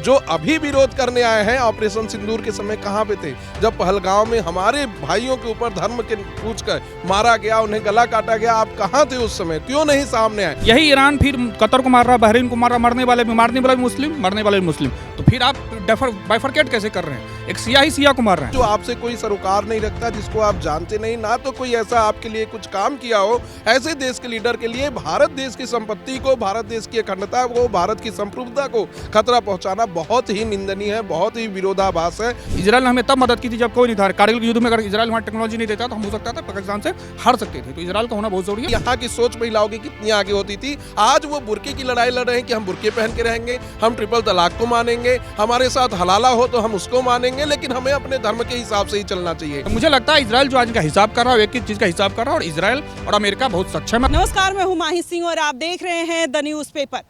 जो अभी विरोध करने आए हैं ऑपरेशन सिंदूर के समय कहाँ पे थे? जब पहलगांव में हमारे भाइयों के ऊपर धर्म के पूछकर मारा गया, उन्हें गला काटा गया, आप कहाँ थे उस समय? क्यों नहीं सामने आए? यही ईरान फिर कतर को मार रहा, बहरीन को मार रहा, मरने वाले भी मुस्लिम, मरने वाले भी मुस्लिम। तो फिर आप बाइफरकेट कैसे कर रहे हैं? एक सिया ही सिया को मार रहे हैं। जो आपसे कोई सरोकार नहीं रखता, जिसको आप जानते नहीं, ना तो कोई ऐसा आपके लिए कुछ काम किया हो, ऐसे देश के लीडर के लिए भारत देश की संपत्ति को, भारत देश की अखंडता को, भारत की संप्रभुता को खतरा पहुंचाना बहुत ही निंदनीय है, बहुत ही विरोधाभास है। इजराइल ने हमें तब मदद की थी जब कोई नहीं था। कारगिल युद्ध में अगर इजराइल वहाँ टेक्नोलॉजी नहीं देता तो हम हो सकता था पाकिस्तान से हार सकते थे। तो इजराइल का होना बहुत जरूरी है। यहाँ की सोच महिलाओं की कितनी आगे होती थी, आज वो बुर्के की लड़ाई लड़ रहे हैं कि हम बुर्के पहन के रहेंगे, हम ट्रिपल तलाक को मानेंगे, हमारे साथ हलाला हो तो हम उसको मानेंगे, लेकिन हमें अपने धर्म के हिसाब से ही चलना चाहिए। मुझे लगता है इजराइल जो आज का हिसाब कर रहा है, एक एक चीज का हिसाब कर रहा है, और इजराइल और अमेरिका बहुत सक्षम है। नमस्कार, मैं हूं माही सिंह और आप देख रहे हैं द न्यूज़ पेपर।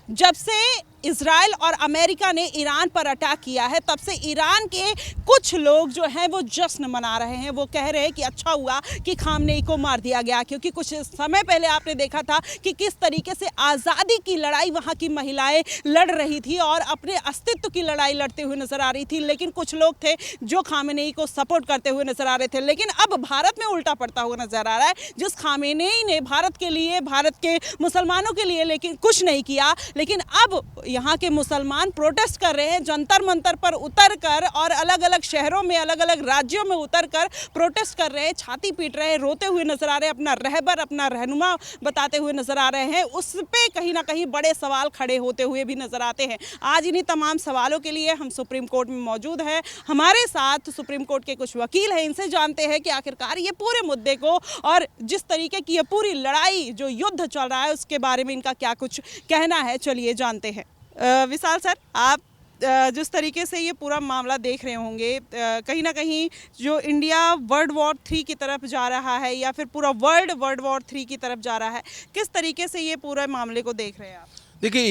जब से इजराइल और अमेरिका ने ईरान पर अटैक किया है, तब से ईरान के कुछ लोग जो हैं वो जश्न मना रहे हैं। वो कह रहे हैं कि अच्छा हुआ कि खामनेई को मार दिया गया, क्योंकि कुछ समय पहले आपने देखा था कि किस तरीके से आज़ादी की लड़ाई वहाँ की महिलाएं लड़ रही थी और अपने अस्तित्व की लड़ाई लड़ते हुए नजर आ रही थी। लेकिन कुछ लोग थे जो खामनेई को सपोर्ट करते हुए नजर आ रहे थे। लेकिन अब भारत में उल्टा पड़ता हुआ नजर आ रहा है। जिस खामनेई ने भारत के लिए, भारत के मुसलमानों के लिए लेकिन कुछ नहीं किया, लेकिन अब यहाँ के मुसलमान प्रोटेस्ट कर रहे हैं, जंतर मंतर पर उतर कर और अलग अलग शहरों में, अलग अलग राज्यों में उतर कर प्रोटेस्ट कर रहे हैं, छाती पीट रहे हैं, रोते हुए नजर आ रहे हैं, अपना रहबर, अपना रहनुमा बताते हुए नजर आ रहे हैं। उस पे कहीं ना कहीं बड़े सवाल खड़े होते हुए भी नजर आते हैं। आज इन्हीं तमाम सवालों के लिए हम सुप्रीम कोर्ट में मौजूद हैं। हमारे साथ सुप्रीम कोर्ट के कुछ वकील हैं, इनसे जानते हैं कि आखिरकार ये पूरे मुद्दे को और जिस तरीके की ये पूरी लड़ाई जो युद्ध चल रहा है उसके बारे में इनका क्या कुछ कहना है। चलिए जानते हैं। विशाल सर, आप जिस तरीके से ये पूरा मामला देख रहे होंगे, कहीं ना कहीं जो इंडिया वर्ल्ड वॉर 3 की तरफ जा रहा है या फिर पूरा वर्ल्ड वर्ल्ड वॉर 3 की तरफ जा रहा है, किस तरीके से ये पूरे मामले को देख रहे हैं आप? देखिए,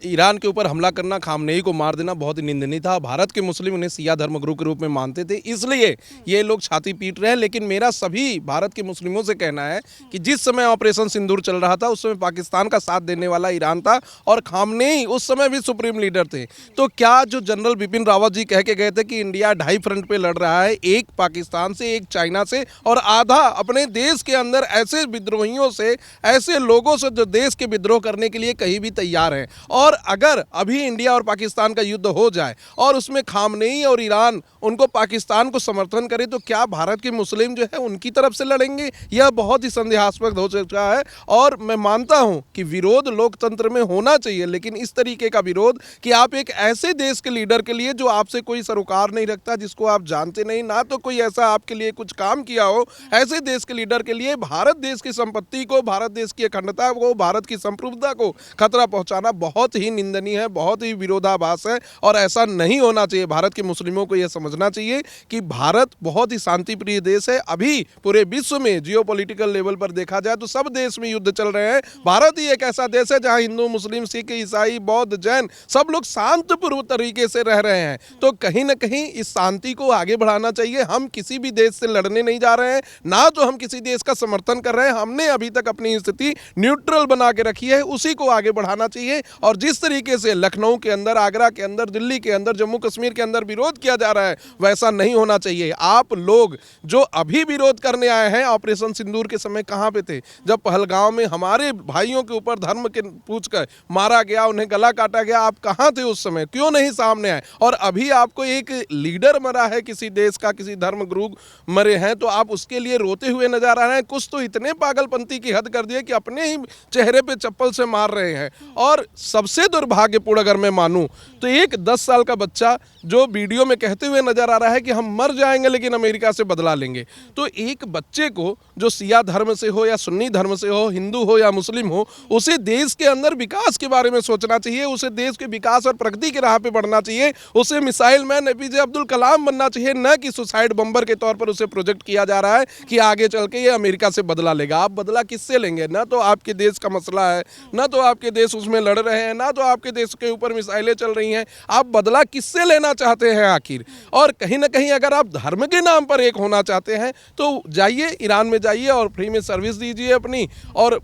ईरान के ऊपर हमला करना, खामनेई को मार देना बहुत ही निंदनीय था। भारत के मुस्लिम उन्हें सिया धर्मगुरु के रूप में मानते थे, इसलिए ये लोग छाती पीट रहे हैं। लेकिन मेरा सभी भारत के मुस्लिमों से कहना है कि जिस समय ऑपरेशन सिंदूर चल रहा था, उस समय पाकिस्तान का साथ देने वाला ईरान था और खामनेई उस समय भी सुप्रीम लीडर थे। तो क्या जो जनरल बिपिन रावत जी कह के गए थे कि इंडिया 2.5 फ्रंट पे लड़ रहा है, एक पाकिस्तान से, एक चाइना से और आधा अपने देश के अंदर ऐसे विद्रोहियों से, ऐसे लोगों से जो देश के विद्रोह करने के लिए कहीं भी तैयार हैं। और अगर अभी इंडिया और पाकिस्तान का युद्ध हो जाए और उसमें खामनेई और ईरान उनको पाकिस्तान को समर्थन करे, तो क्या भारत के मुस्लिम जो है उनकी तरफ से लड़ेंगे? यह बहुत ही संदेहास्पद हो चुका है। और मैं मानता हूं कि विरोध लोकतंत्र में होना चाहिए, लेकिन इस तरीके का विरोध कि आप एक ऐसे देश के लीडर के लिए जो आपसे कोई सरोकार नहीं रखता, जिसको आप जानते नहीं, ना तो कोई ऐसा आपके लिए कुछ काम किया हो, ऐसे देश के लीडर के लिए भारत देश की संपत्ति को, भारत देश की अखंडता को, भारत की संप्रभुता को खतरा पहुंचाना बहुत ही निंदनीय है, बहुत ही विरोधाभास है और ऐसा नहीं होना चाहिए। भारत के मुस्लिमों को यह समझना चाहिए कि भारत बहुत ही शांति प्रिय देश है। अभी पूरे विश्व में जियोपॉलिटिकल लेवल पर देखा जाए तो सब देश में युद्ध चल रहे हैं। भारत ही एक ऐसा देश है जहां हिंदू, मुस्लिम, सिख, ईसाई, बौद्ध, जैन सब लोग शांतिपूर्ण तरीके से रह रहे हैं। तो कहीं ना कहीं इस शांति को आगे बढ़ाना चाहिए। हम किसी भी देश से लड़ने नहीं जा रहे हैं, ना तो हम किसी देश का समर्थन कर रहे हैं। हमने अभी तक अपनी स्थिति न्यूट्रल बना के रखी है, उसी को आगे बढ़ाना चाहिए। और जिस तरीके से लखनऊ के अंदर, आगरा के अंदर, दिल्ली के अंदर, जम्मू कश्मीर के अंदर विरोध किया जा रहा है, वैसा नहीं होना चाहिए। आप लोग जो अभी विरोध करने आए हैं ऑपरेशन सिंदूर के समय कहां पे थे? जब पहलगांव में हमारे भाइयों के ऊपर धर्म के पूछकर मारा गया, उन्हें गला काटा गया, आप कहां थे उस समय? क्यों नहीं सामने आए? और अभी आपको एक लीडर मरा है, किसी देश का, किसी धर्म गुरु मरे हैं, तो आप उसके लिए रोते हुए नजर आ रहे हैं। कुछ तो इतने पागलपंती की हद कर दिए कि अपने ही चेहरे पे चप्पल से मार रहे हैं। और सबसे दुर्भाग्यपूर्ण अगर मैं मानूं तो एक 10 साल का बच्चा जो वीडियो में कहते हुए नजर आ रहा है कि हम मर जाएंगे लेकिन अमेरिका से बदला लेंगे, तो एक बच्चे को जो सिया धर्म से हो या सुन्नी धर्म से हो, हिंदू हो या मुस्लिम हो, उसे देश के अंदर विकास के बारे में सोचना चाहिए, उसे देश के विकास और प्रगति के राह पे बढ़ना चाहिए, उसे missile man APJ Abdul Kalam बनना चाहिए, न कि सुसाइड बम्बर के तौर पर उसे प्रोजेक्ट किया जा रहा है कि आगे चल के ये अमेरिका से बदला लेगा। आप बदला किससे लेंगे? ना तो आपके देश का मसला है, ना तो आपके देश उसमें लड़ रहे हैं, ना तो आपके देश के ऊपर मिसाइलें चल रही हैं। आप बदला किससे लेना चाहते हैं आखिर? और कहीं ना कहीं अगर आप धर्म के नाम पर एक होना चाहते हैं तो जाइए, ईरान में जाइए और फ्री में सर्विस दीजिए अपनी, और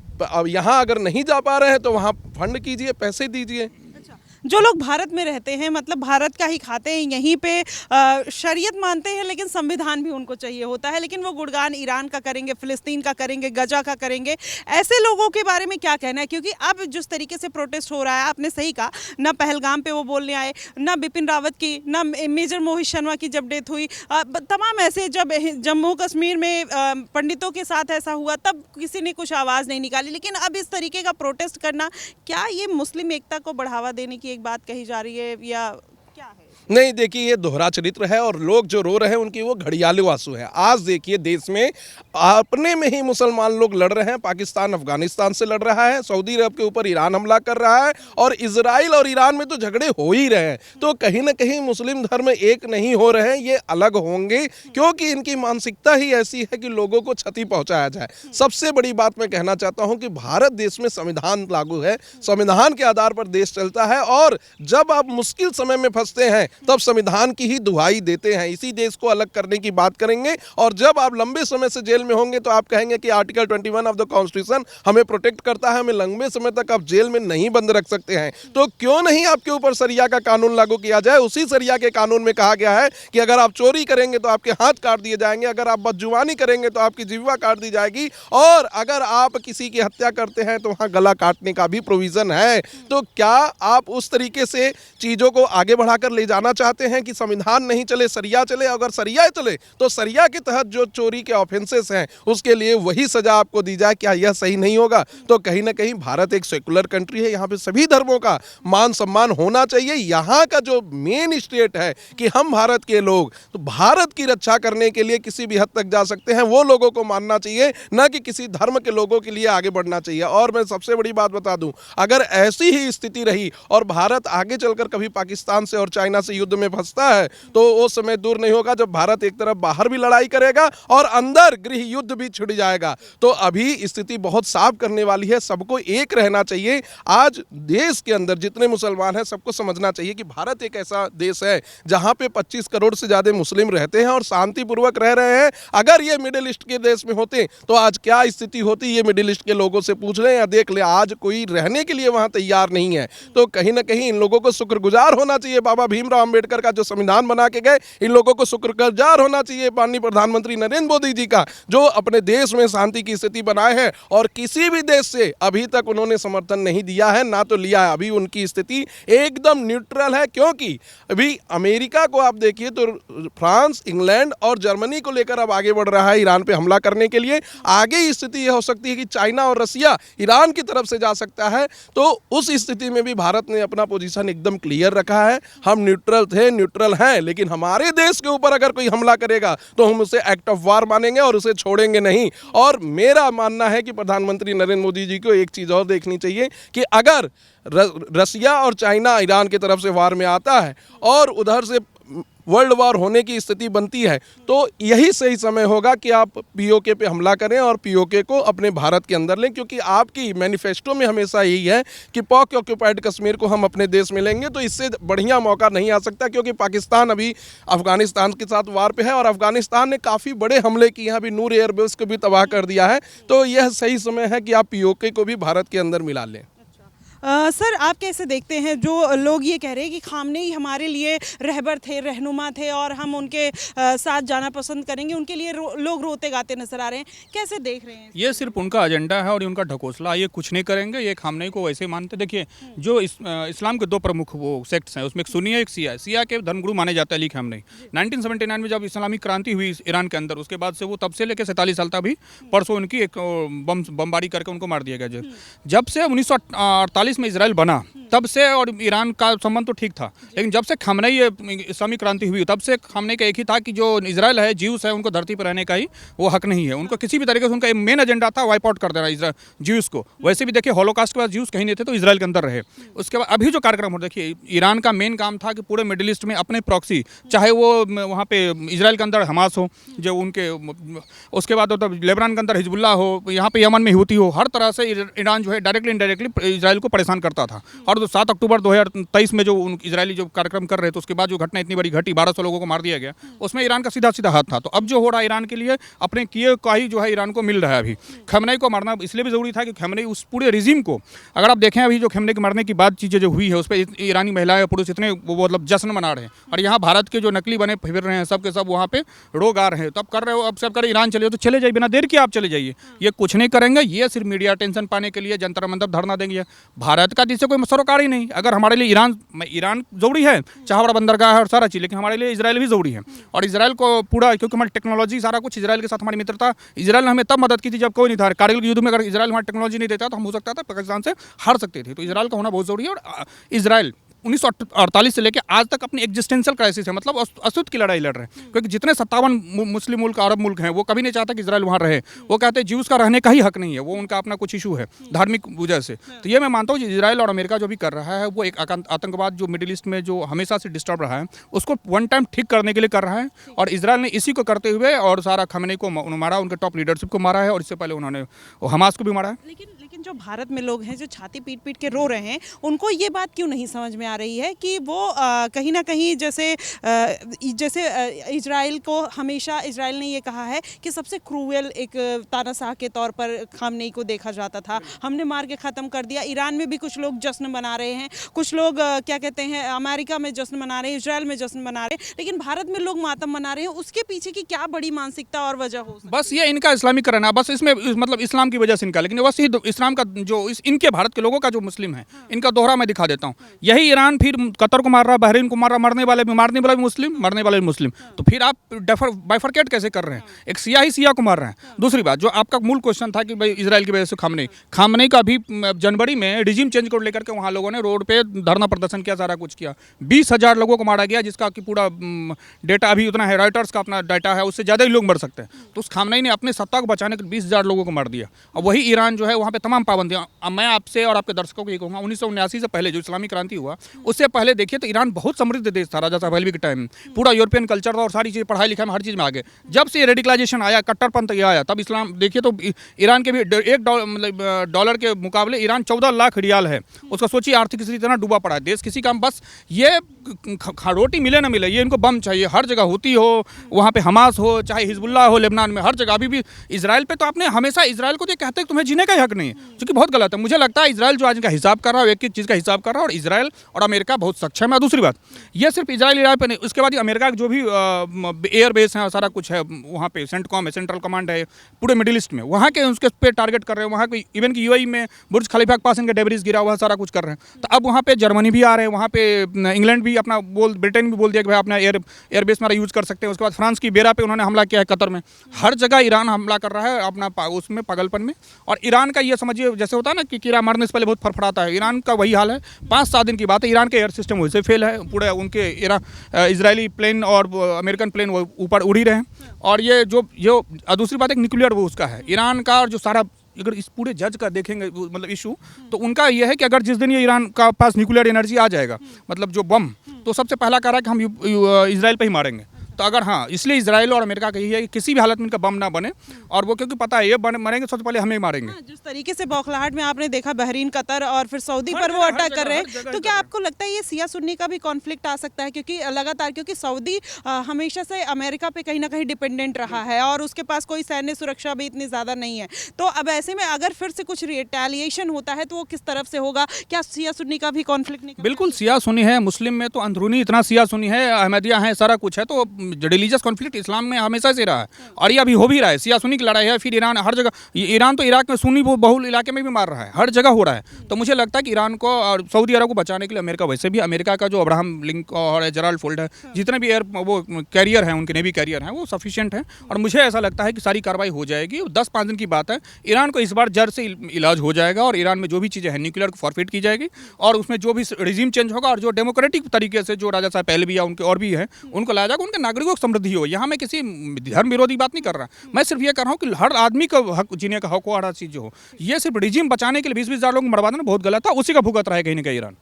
यहाँ अगर नहीं जा पा रहे हैं तो वहाँ फंड कीजिए, पैसे दीजिए। जो लोग भारत में रहते हैं, मतलब भारत का ही खाते हैं, यहीं पे शरीयत मानते हैं, लेकिन संविधान भी उनको चाहिए होता है, लेकिन वो गुणगान ईरान का करेंगे, फिलिस्तीन का करेंगे, गजा का करेंगे। ऐसे लोगों के बारे में क्या कहना है? क्योंकि अब जिस तरीके से प्रोटेस्ट हो रहा है, आपने सही कहा, ना पहलगाम पे वो बोलने आए, ना बिपिन रावत की, ना मेजर मोहित शर्मा की जब डेथ हुई, तमाम ऐसे जब जम्मू कश्मीर में पंडितों के साथ ऐसा हुआ तब किसी ने कुछ आवाज़ नहीं निकाली। लेकिन अब इस तरीके का प्रोटेस्ट करना, क्या ये मुस्लिम एकता को बढ़ावा देने की एक बात कही जा रही है या क्या है? नहीं, देखिए ये दोहरा चरित्र है और लोग जो रो रहे हैं उनकी वो घड़ियालू आंसू है। आज देखिए देश में अपने में ही मुसलमान लोग लड़ रहे हैं। पाकिस्तान अफगानिस्तान से लड़ रहा है, सऊदी अरब के ऊपर ईरान हमला कर रहा है और इजराइल और ईरान में तो झगड़े हो ही रहे हैं। तो कहीं ना कहीं मुस्लिम धर्म एक नहीं हो रहे हैं, ये अलग होंगे, क्योंकि इनकी मानसिकता ही ऐसी है कि लोगों को क्षति पहुंचाया जाए। सबसे बड़ी बात मैं कहना चाहता हूं कि भारत देश में संविधान लागू है, संविधान के आधार पर देश चलता है और जब आप मुश्किल समय में फंसते हैं तब संविधान की ही दुहाई देते हैं। इसी देश को अलग करने की बात करेंगे और जब आप लंबे समय से जेल में होंगे तो आप कहेंगे कि आर्टिकल 21 ऑफ द कॉन्स्टिट्यूशन हमें प्रोटेक्ट करता है, हमें लंबे समय तक आप जेल में नहीं बंद रख सकते हैं। तो क्यों नहीं आपके ऊपर सरिया का कानून लागू किया जाए? उसी सरिया के कानून में कहा गया है कि अगर आप चोरी करेंगे तो आपके हाथ काट दिए जाएंगे, अगर आप बदजुबानी करेंगे तो आपकी जिह्वा काट दी जाएगी और अगर आप किसी की हत्या करते हैं तो वहां गला काटने का भी प्रोविजन है। तो क्या आप उस तरीके से चीजों को आगे बढ़ाकर ले जाना चाहते हैं कि संविधान नहीं चले, सरिया चले? अगर सरिया चले तो सरिया के तहत जो चोरी के ऑफेंसेस हैं उसके लिए वही सजा आपको दी जाए। क्या यह सही नहीं होगा? तो कहीं ना कहीं भारत एक सेकुलर कंट्री है, यहाँ पे सभी धर्मों का मान सम्मान होना चाहिए। यहाँ का जो मेन स्टेट है कि हम भारत के लोग तो भारत की रक्षा करने के लिए किसी भी हद तक जा सकते हैं, वो लोगों को मानना चाहिए, न कि किसी धर्म के लोगों के लिए आगे बढ़ना चाहिए। और मैं सबसे बड़ी बात बता दूं, अगर ऐसी ही स्थिति रही और भारत आगे चलकर कभी पाकिस्तान से और चाइना से युद्ध में फंसता है तो वो समय दूर नहीं होगा जब भारत एक तरफ बाहर भी लड़ाई करेगा और अंदर गृह युद्ध भी छिड़ जाएगा। तो अभी स्थिति बहुत साफ करने वाली है, सबको एक रहना चाहिए। आज देश के अंदर जितने मुसलमान हैं सबको समझना चाहिए कि भारत एक ऐसा देश है जहां पे 25 करोड़ से ज्यादा मुस्लिम रहते हैं और शांतिपूर्वक रह रहे हैं। अगर ये मिडिल ईस्ट के देश में होते तो आज क्या स्थिति होती, ये मिडिल ईस्ट के लोगों से पूछ लें या देख ले। आज कोई रहने के लिए वहां तैयार नहीं है। तो कहीं ना कहीं इन लोगों को शुक्रगुजार होना चाहिए बाबा भीमराव अंबेडकर का जो संविधान बना के गए, इन लोगों को शुक्रगुजार होना चाहिए माननीय प्रधानमंत्री नरेंद्र मोदी जी का जो अपने देश में शांति की स्थिति बनाए हैं और किसी भी देश से अभी तक उन्होंने समर्थन नहीं दिया है, ना तो लिया है। अभी उनकी स्थिति एकदम न्यूट्रल है, क्योंकि अभी अमेरिका को आप देखिए तो फ्रांस, इंग्लैंड और जर्मनी को लेकर अब आगे बढ़ रहा है ईरान पे हमला करने के लिए। आगे स्थिति यह हो सकती है कि चाइना और रसिया ईरान की तरफ से जा सकता है। तो उस स्थिति में भी भारत ने अपना पोजीशन एकदम क्लियर रखा है। हम न्यूट्रल थे, न्यूट्रल हैं, लेकिन हमारे देश के ऊपर अगर कोई हमला करेगा तो हम उसे एक्ट ऑफ वार मानेंगे और उसे छोड़ेंगे नहीं। और मेरा मानना है कि प्रधानमंत्री नरेंद्र मोदी जी को एक चीज़ और देखनी चाहिए कि अगर रसिया और चाइना ईरान की तरफ से वार में आता है और उधर से वर्ल्ड वार होने की स्थिति बनती है तो यही सही समय होगा कि आप पीओके पे हमला करें और पीओके को अपने भारत के अंदर लें, क्योंकि आपकी मैनिफेस्टो में हमेशा यही है कि पाक ऑक्यूपाइड कश्मीर को हम अपने देश में लेंगे। तो इससे बढ़िया मौका नहीं आ सकता, क्योंकि पाकिस्तान अभी अफगानिस्तान के साथ वार पे है और अफगानिस्तान ने काफ़ी बड़े हमले किए हैं, अभी नूर एयरबेस को भी तबाह कर दिया है। तो यह सही समय है कि आप पीओके को भी भारत के अंदर मिला लें। सर, आप कैसे देखते हैं जो लोग ये कह रहे हैं कि खामनेई हमारे लिए रहबर थे, रहनुमा थे और हम उनके साथ जाना पसंद करेंगे, उनके लिए लोग रोते गाते नजर आ रहे हैं, कैसे देख रहे हैं? ये सिर्फ उनका एजेंडा है और उनका ढकोसला, ये कुछ नहीं करेंगे। ये खामनेई को वैसे मानते। देखिए जो इस्लाम के दो प्रमुख वो सेक्ट्स हैं, उसमें एक सुन्नी है, एक शिया है। शिया के धर्मगुरु माने जाते हैं अली खामनेई। 1979 में जब इस्लामिक क्रांति हुई ईरान के अंदर, उसके बाद से वो तब से लेकर 47 साल तक भी परसों उनकी एक बमबारी करके उनको मार दिया गया। जब से 1948 में इजराइल बना तब से और ईरान का संबंध तो ठीक था, लेकिन जब से खामनेई इस्लामिक क्रांति हुई तब से खामनेई का एक ही था कि जो इजराइल है, ज्यूस है, उनको धरती पर रहने का ही वो हक नहीं है। उनको किसी भी तरीके से उनका मेन एजेंडा था वाइप आउट कर देना ज्यूस को। वैसे भी देखिए हॉलोकास्ट के बाद ज्यूस कहीं नहीं थे तो इजराइल के अंदर रहे। उसके बाद अभी जो कार्यक्रम हो, देखिए ईरान का मेन काम था कि पूरे मिडिल ईस्ट में अपने प्रॉक्सी, चाहे वो वहाँ पे इजराइल के अंदर हमास हो जो उनके, उसके बाद लेबनान के अंदर हिजबुल्ला हो, यहाँ पे यमन में हूती हो, हर तरह से ईरान जो है डायरेक्टली इनडायरेक्टली इजराइल को परेशान करता था। और 7 अक्टूबर 2023 में जो इजरायली जो कार्यक्रम कर रहे थे, उसके बाद जो घटना इतनी बड़ी घटी, 1200 लोगों को मार दिया गया, उसमें ईरान का सीधा सीधा हाथ था। तो अब जो हो रहा है ईरान के लिए, अपने किए का ही जो है ईरान को मिल रहा है। अभी खमेनी को मारना इसलिए भी ज़रूरी था कि खमेनी उस पूरे रिजीम को, अगर आप देखें अभी जो खमेनी के मारने की बाद चीज़ें जो हुई है, उस पर ईरानी महिलाएं पुरुष इतने वो मतलब जश्न मना रहे हैं। और यहाँ भारत के जो नकली बने फिर रहे हैं, सब के सब वहाँ पे रोग आ रहे हैं। तो अब कर रहे हो, अब सब करें ईरान चले हो तो चले जाइए, बिना देर के आप चले जाइए। ये कुछ नहीं करेंगे, ये सिर्फ मीडिया अटेंशन पाने के लिए जंतर मंतर धरना देंगे। भारत का जिससे कोई सरोकार ही नहीं। अगर हमारे लिए ईरान जरूरी है, चाहे बड़ा बंदरगाह है और सारा चीज़, लेकिन हमारे लिए इजराइल भी जरूरी है। और इजराइल को पूरा, क्योंकि हमारी टेक्नोलॉजी सारा कुछ इजराइल के साथ हमारी मित्रता, इजराइल ने हमें तब मदद की थी जब कोई नहीं था। कारगिल युद्ध में अगर इजराइल हमारी टेक्नोलॉजी नहीं देता तो हम हो सकता था पाकिस्तान से हार सकते थे। तो इजराइल का होना बहुत जरूरी है। और इजराइल 1948 से लेकर आज तक अपनी एग्जिस्टेंशियल क्राइसिस है, मतलब अस्तित्व की लड़ाई लड़ रहे हैं। क्योंकि जितने 57 मुस्लिम मुल्क, अरब मुल्क हैं, वो कभी नहीं चाहता कि इजराइल वहाँ रहे। वो कहते हैं ज्यूज का रहने का ही हक नहीं है, वो उनका अपना कुछ इशू है धार्मिक वजह से। तो ये मैं मानता हूँ कि इजराइल और अमेरिका जो भी कर रहा है, वो एक आतंकवाद जो मिडिल ईस्ट में जो हमेशा से डिस्टर्ब रहा है, उसको वन टाइम ठीक करने के लिए कर रहा है। और इजराइल ने इसी को करते हुए और सारा खमेनी को मारा, उनके टॉप लीडरशिप को मारा है, और इससे पहले उन्होंने हमास को भी मारा है। लेकिन जो भारत में लोग हैं जो छाती पीट पीट के रो रहे हैं, उनको ये बात क्यों नहीं समझ में आ रही है कि वो कहीं ना कहीं जैसे इजराइल को हमेशा इजराइल ने ये कहा है कि सबसे क्रूएल एक तानाशाह के तौर पर खामनेई को देखा जाता था, हमने मार के ख़त्म कर दिया। ईरान में भी कुछ लोग जश्न मना रहे हैं, कुछ लोग क्या कहते हैं अमेरिका में जश्न मना रहे हैं, इजराइल में जश्न मना रहे हैं, लेकिन भारत में लोग मातम मना रहे हैं। उसके पीछे की क्या बड़ी मानसिकता और वजह हो सकती है? बस ये इनका इस्लामीकरण है, बस इसमें मतलब इस्लाम की वजह से इनका, लेकिन बस इस्लाम का जो इनके भारत के लोगों का जो मुस्लिम है, इनका दोहरा मैं दिखा देता हूँ। यही ईरान फिर कतर को मार रहा है, बहरीन को मार रहा, मरने वाले भी मुस्लिम, मरने वाले भी मुस्लिम। तो फिर आप बाइफरकेट कैसे कर रहे हैं? एक सिया ही सिया को मार रहे हैं। दूसरी बात, जो आपका मूल क्वेश्चन था कि भाई इजराइल की वजह से खामनेई का भी जनवरी में रिजीम चेंज को लेकर के वहाँ लोगों ने रोड पे धरना प्रदर्शन किया, सारा कुछ किया। 20,000 लोगों को मारा गया, जिसका कि पूरा डेटा अभी उतना है, रॉयटर्स का अपना डाटा है, उससे ज़्यादा ही लोग मर सकते हैं। तो उस खामनेई ने अपने सत्ता को बचाने के 20,000 लोगों को मार दिया। और वही ईरान जो है वहाँ पे तमाम पाबंदियाँ, मैं आपसे और आपके दर्शकों को ये कहूँगा, 1979 से पहले जो इस्लामी क्रांति हुआ, उससे पहले देखिए तो ईरान बहुत समृद्ध देश था, राजा साहब पहलवी के टाइम। पूरा यूरोपियन कल्चर था और सारी चीज़, पढ़ाई लिखाई में हर चीज़ में आगे। जब से रेडिकलाइजेशन आया, कट्टरपंथ ये आया, तब इस्लाम देखिए तो ईरान के भी $1 के मुकाबले ईरान 14 लाख रियाल है। उसका सोचिए आर्थिक स्थिति इतना डूबा पड़ा है देश। किसी का बस ये रोटी मिले ना मिले, ये इनको बम चाहिए। हर जगह होती हो, वहाँ पे हमास हो, चाहे हिजबुल्लाह हो लेबनान में, हर जगह। अभी भी इजराइल पे तो आपने हमेशा इजराइल को तो कहते हैं तुम्हें जीने का ही हक नहीं है, जो कि बहुत गलत है। मुझे लगता है इजराइल जो आज का हिसाब कर रहा है, एक एक चीज़ का हिसाब कर रहा है, और इजराइल और अमेरिका बहुत सक्षम है। दूसरी बात, ये सिर्फ इजराइल ईरान पे नहीं, उसके बाद अमेरिका के जो भी एयर बेस है, सारा कुछ है वहाँ पे, सेंटकॉम है, सेंट्रल कमांड है पूरे मिडिल ईस्ट में, वहाँ के उसके पे टारगेट कर रहे हैं। वहाँ के इवन कि यूएई में बुर्ज खलीफा के पास इनके डेब्रिस गिरा हुआ, सारा कुछ कर रहे हैं। तो अब वहाँ पे जर्मनी भी आ रहे हैं, वहाँ पे इंग्लैंड भी अपना ब्रिटेन भी बोल दिया कि भाई अपना एयरबेस हमारा यूज़ कर सकते हैं। उसके बाद फ्रांस की बेरा पे उन्होंने हमला किया है, कतर में। हर जगह ईरान हमला कर रहा है अपना उसमें पागलपन में। और ईरान का ये समझिए, जैसे होता है ना कि कीड़ा मारने से पहले बहुत फड़फड़ाता है, ईरान का वही हाल है। 5-7 दिन की बात है, ईरान के एयर सिस्टम वैसे फेल है पूरे, उनके इजरायली प्लेन और अमेरिकन प्लेन वो ऊपर उड़ ही रहे हैं। और ये जो दूसरी बात, एक न्यूक्लियर वो उसका है ईरान का। और जो सारा, अगर इस पूरे जज का देखेंगे मतलब इशू, तो उनका यह है कि अगर जिस दिन ये ईरान का पास न्यूक्लियर एनर्जी आ जाएगा, मतलब जो बम, तो सबसे पहला कह रहा है कि हम इजराइल पे ही मारेंगे। तो अगर हाँ, इसलिए इजराइल और अमेरिका का यही है कि किसी भी हालत में इनका बम ना बने। और वो क्योंकि पता है ये मरेंगे सबसे पहले हमें मारेंगे। जिस तरीके से बौखलाहट में आपने देखा बहरीन, कतर और फिर सऊदी पर वो अटैक कर रहे हैं, तो क्या आपको लगता है ये सिया सुन्नी का भी कॉन्फ्लिक्ट आ सकता है? क्योंकि लगातार, क्योंकि सऊदी हमेशा से अमेरिका पे कहीं ना कहीं डिपेंडेंट रहा है और उसके पास कोई सैन्य सुरक्षा भी इतनी ज़्यादा नहीं है। तो अब ऐसे में अगर फिर से कुछ रिटेलिएशन होता है तो वो किस तरफ से होगा? क्या सिया सुन्नी का भी कॉन्फ्लिक्ट नहीं? बिल्कुल सिया सुन्नी है, मुस्लिम में तो अंदरूनी इतना सिया सुन्नी है, अहमदिया है, सारा कुछ है। तो रिलीजियस कॉन्फ्लिक्ट इस्लाम में हमेशा से रहा है और ये अभी हो भी रहा है। सिया सुन्नी की लड़ाई है। फिर ईरान हर जगह, ईरान तो इराक में सुन्नी बहुल इलाके में भी मार रहा है, हर जगह हो रहा है। तो मुझे लगता है कि ईरान को और सऊदी अरब को बचाने के लिए अमेरिका, वैसे भी अमेरिका का जो अब्राहम लिंक और जेराल्ड फोल्ड है, जितने भी एयर वो कैरियर हैं, उनके नेवी कैरियर हैं, वो सफिशिएंट हैं। और मुझे ऐसा लगता है कि सारी कार्रवाई हो जाएगी। 10-5 दिन की बात है। ईरान को इस बार जड़ से इलाज हो जाएगा और ईरान में जो भी चीज़ें हैं न्यूक्लियर को फॉरफिट की जाएगी और उसमें जो भी रिजीम चेंज होगा और जो डेमोक्रेटिक तरीके से जो राजा साहब पहलवी या उनके और भी हैं उनको लाया जाएगा, उनके नागरिकों की समृद्धि हो। यहाँ मैं किसी धर्म विरोधी बात नहीं कर रहा, मैं सिर्फ ये कर रहा हूँ कि हर आदमी का हक, जीने का हक हो, हर चीज़ जो हो। ये सिर्फ रिजीम बचाने के लिए 20-20 हज़ार लोग मरवा देना बहुत गलत था, उसी का भुगत रहा है कहीं ना कहीं ईरान।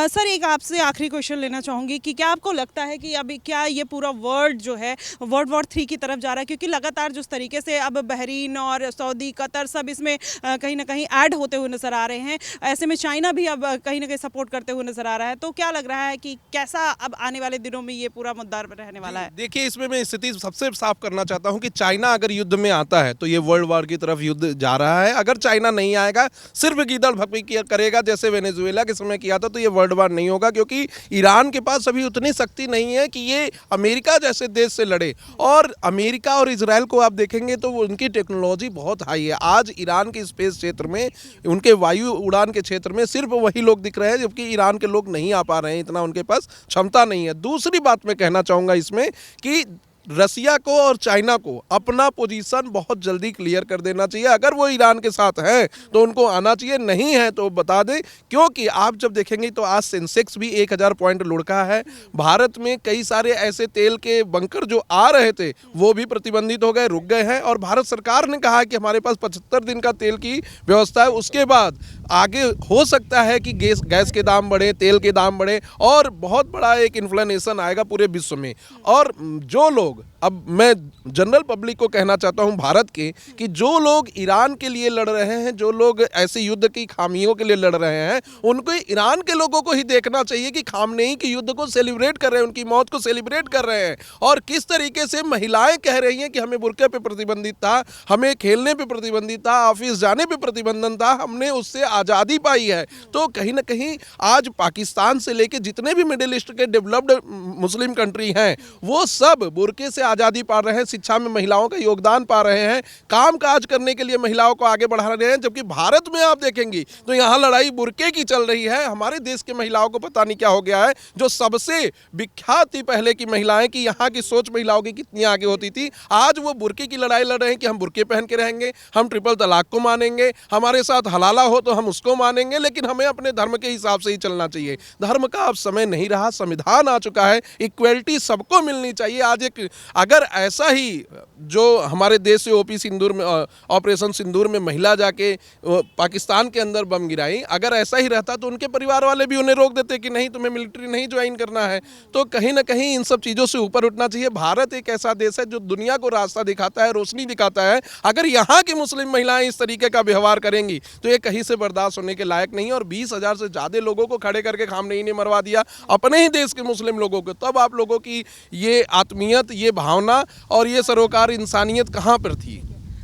सर एक आपसे आखिरी क्वेश्चन लेना चाहूँगी कि क्या आपको लगता है कि अभी क्या ये पूरा वर्ल्ड जो है वर्ल्ड वॉर 3 की तरफ जा रहा है, क्योंकि लगातार जिस तरीके से अब बहरीन और सऊदी कतर सब इसमें कहीं ना कहीं ऐड होते हुए नजर आ रहे हैं, ऐसे में चाइना भी अब कहीं ना कहीं सपोर्ट करते हुए नजर आ रहा है, तो क्या लग रहा है कि कैसा अब आने वाले दिनों में ये पूरा मुद्दा रहने वाला है? देखिए, इसमें मैं स्थिति सबसे साफ करना चाहता हूं कि चाइना अगर युद्ध में आता है तो ये वर्ल्ड वॉर की तरफ युद्ध जा रहा है। अगर चाइना नहीं आएगा, सिर्फ गीदड़ भपकी करेगा जैसे वेनेजुएला के समय किया था, तो ये वर्ल्ड वॉर नहीं होगा, क्योंकि ईरान के पास अभी उतनी शक्ति नहीं है कि ये अमेरिका जैसे देश से लड़े। और अमेरिका और इजराइल को आप देखेंगे तो उनकी टेक्नोलॉजी बहुत हाई है। आज ईरान के स्पेस क्षेत्र में, उनके वायु उड़ान के क्षेत्र में सिर्फ वही लोग दिख रहे हैं, जबकि ईरान के लोग नहीं आ पा रहे हैं, इतना उनके पास क्षमता नहीं है। दूसरी बात मैं कहना चाहूँगा इसमें कि रसिया को और चाइना को अपना पोजीशन बहुत जल्दी क्लियर कर देना चाहिए। अगर वो ईरान के साथ हैं तो उनको आना चाहिए, नहीं है तो बता दें, क्योंकि आप जब देखेंगे तो आज सेंसेक्स भी 1000 पॉइंट लुढ़का है। भारत में कई सारे ऐसे तेल के बंकर जो आ रहे थे वो भी प्रतिबंधित हो गए, रुक गए हैं, और भारत सरकार ने कहा है कि हमारे पास 75 दिन का तेल की व्यवस्था है, उसके बाद आगे हो सकता है कि गैस के दाम बढ़े, तेल के दाम बढ़े, और बहुत बड़ा एक इन्फ्लेशन आएगा पूरे विश्व में। और जो लोग, अब मैं जनरल पब्लिक को कहना चाहता हूं भारत के, कि जो लोग ईरान के लिए लड़ रहे हैं, जो लोग ऐसे युद्ध की खामियों के लिए लड़ रहे हैं, उनको ईरान के लोगों को ही देखना चाहिए कि खामनेई के युद्ध को सेलिब्रेट कर रहे हैं, उनकी मौत को सेलिब्रेट कर रहे हैं। और किस तरीके से महिलाएं कह रही हैं कि हमें बुर्के पे प्रतिबंधित था, हमें खेलने पे प्रतिबंधित था, ऑफिस जाने पे प्रतिबंधन था, हमने उससे आज़ादी पाई है। तो कहीं ना कहीं आज पाकिस्तान से लेके जितने भी मिडिल ईस्ट के डेवलप्ड मुस्लिम कंट्री हैं, वो सब बुर्के से आज़ादी पा रहे हैं, शिक्षा में महिलाओं का योगदान पा रहे हैं, काम काज करने के लिए महिलाओं को आगे बढ़ा रहे हैं। जबकि भारत में आप देखेंगी तो यहाँ लड़ाई बुर्के की चल रही है। हमारे देश के महिलाओं को पता नहीं क्या हो गया है, जो सबसे विख्यात थी पहले की महिलाएं, कि यहाँ की सोच महिलाओं की कितनी आगे होती थी, आज वो बुर्के की लड़ाई लड़ रहे हैं कि हम बुर्के पहन के रहेंगे, हम ट्रिपल तलाक को मानेंगे, हमारे साथ हलाला हो तो हम उसको मानेंगे, लेकिन हमें अपने धर्म के हिसाब से ही चलना चाहिए। धर्म का अब समय नहीं रहा, संविधान आ चुका है, इक्वलिटी सबको मिलनी चाहिए। आज एक अगर ऐसा ही जो हमारे देश से ओपी सिंदूर में, ऑपरेशन सिंदूर में महिला जाके पाकिस्तान के अंदर बम गिराई, अगर ऐसा ही रहता तो उनके परिवार वाले भी उन्हें रोक देते कि नहीं, तुम्हें मिलिट्री नहीं ज्वाइन करना है। तो कहीं ना कहीं इन सब चीज़ों से ऊपर उठना चाहिए। भारत एक ऐसा देश है जो दुनिया को रास्ता दिखाता है, रोशनी दिखाता है। अगर यहाँ की मुस्लिम महिलाएं इस तरीके का व्यवहार करेंगी तो ये कहीं से बर्दाश्त होने के लायक नहीं है। और 20,000 से ज़्यादा लोगों को खड़े करके खामनेई ने मरवा दिया, अपने ही देश के मुस्लिम लोगों को। तब आप लोगों की ये आत्मीयत, ये भावना और ये सरोकार इंसानियत कहाँ पर थी?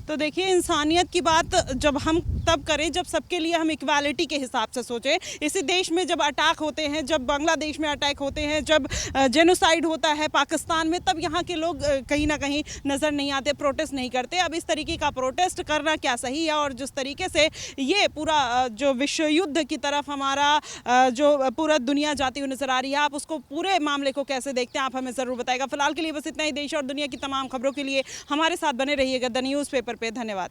तो देखिए, इंसानियत की बात जब हम तब करें जब सबके लिए हम इक्वालिटी के हिसाब से सोचें। इसी देश में जब अटैक होते हैं, जब बांग्लादेश में अटैक होते हैं, जब जेनोसाइड होता है पाकिस्तान में, तब यहाँ के लोग कहीं ना कहीं नज़र नहीं आते, प्रोटेस्ट नहीं करते। अब इस तरीके का प्रोटेस्ट करना क्या सही है? और जिस तरीके से ये पूरा जो विश्व युद्ध की तरफ हमारा जो पूरा दुनिया जाती हुई नज़र आ रही है, आप उसको पूरे मामले को कैसे देखते हैं, आप हमें ज़रूर बताएगा। फिलहाल के लिए बस इतना ही। देश और दुनिया की तमाम खबरों के लिए हमारे साथ बने रहिएगा द न्यूज़पेपर पे। धन्यवाद।